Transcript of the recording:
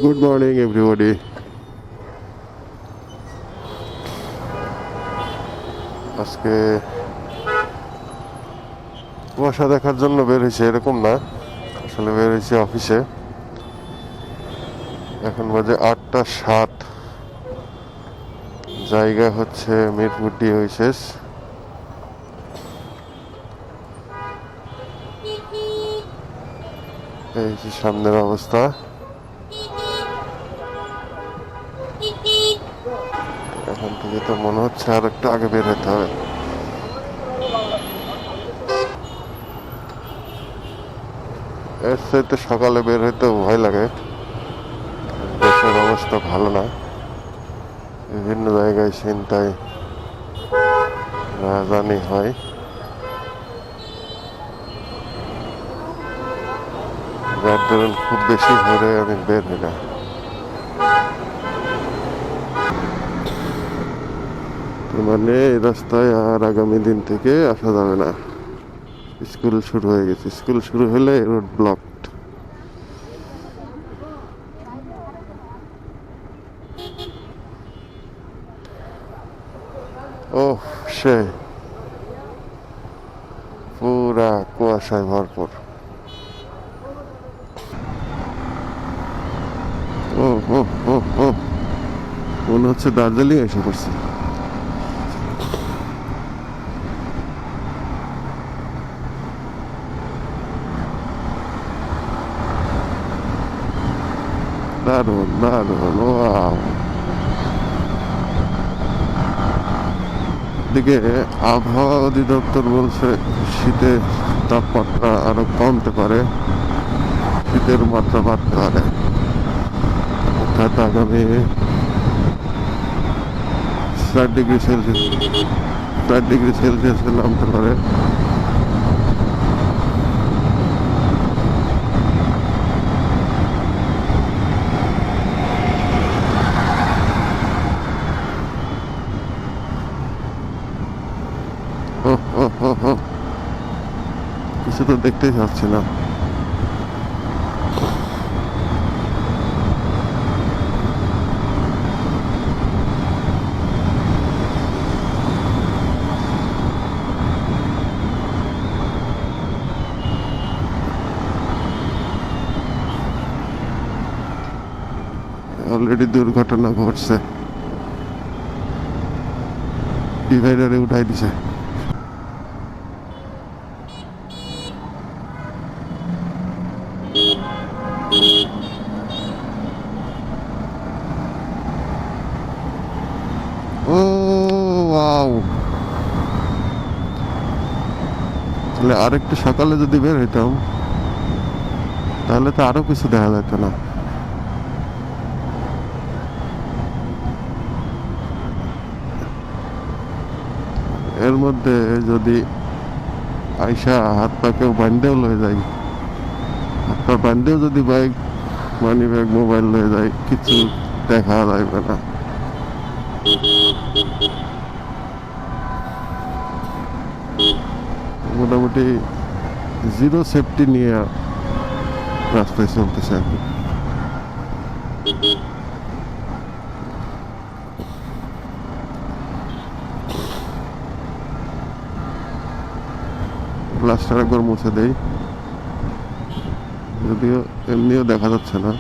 Good morning everybody. আজকে কুয়াশা দেখার জন্য বের হয়েছে এরকম না, আসলে বের হয়েছে অফিসে। এখন বাজে 8টা 7। জায়গা হচ্ছে মিরপুর ডিওএইচএস। এই যে সামনের অবস্থা। এখন থেকে তো মনে হচ্ছে আর একটু আগে বের হতে হবে। এর চাইতে সকালে বের হইতে ভয় লাগে, দেশের অবস্থা ভালো না। বিভিন্ন জায়গায় ছিনতাই রাজধানী হয়। যার ধরুন খুব বেশি ভোরে আমি বের হই না। মানে এই রাস্তায় আর আগামী দিন থেকে আসা যাবে না। স্কুল শুরু হয়ে গেছে, স্কুল শুরু হলে রোড ব্লকড। ও সে পুরা কুয়াশায় ভরপুর। ও ও ও ও মনে হচ্ছে দার্জিলিং এসে পড়ছে। দারুণ দারুণ, ওয়াও। দিকে আবহাওয়া অধিদপ্তর বলছে শীতের তাপমাত্রা আরো কমতে পারে, শীতের মাত্রা বাড়তে পারে, অর্থাৎ আগামী 4 ডিগ্রি সেলসিয়াস 4 ডিগ্রি সেলসিয়াসে নামতে পারে। ও ও ও ও কিছু তো দেখতেই পাচ্ছি না। অলরেডি দুর্ঘটনা ঘটছে, ডিভাইডারে উঠাই দিছে। ও ওয়াও, তাহলে আরেকটু সকালে যদি বের হইতাম তাহলে তো আরো কিছু দেখা যেত না। এর মধ্যে যদি আইসা হাত পা কেউ বান্ধেও লয়ে যায়, হাত পা বান্ধেও যদি বাইক, মানি ব্যাগ, মোবাইল লয়ে যায়, কিছু দেখা যাবে না। মোটামুটি জিরো সেফটি নিয়ে রাস্তায় চলতেছে আর কি। প্লাস্টার একবার মুছে দেই, যদিও এমনিও দেখা যাচ্ছে না।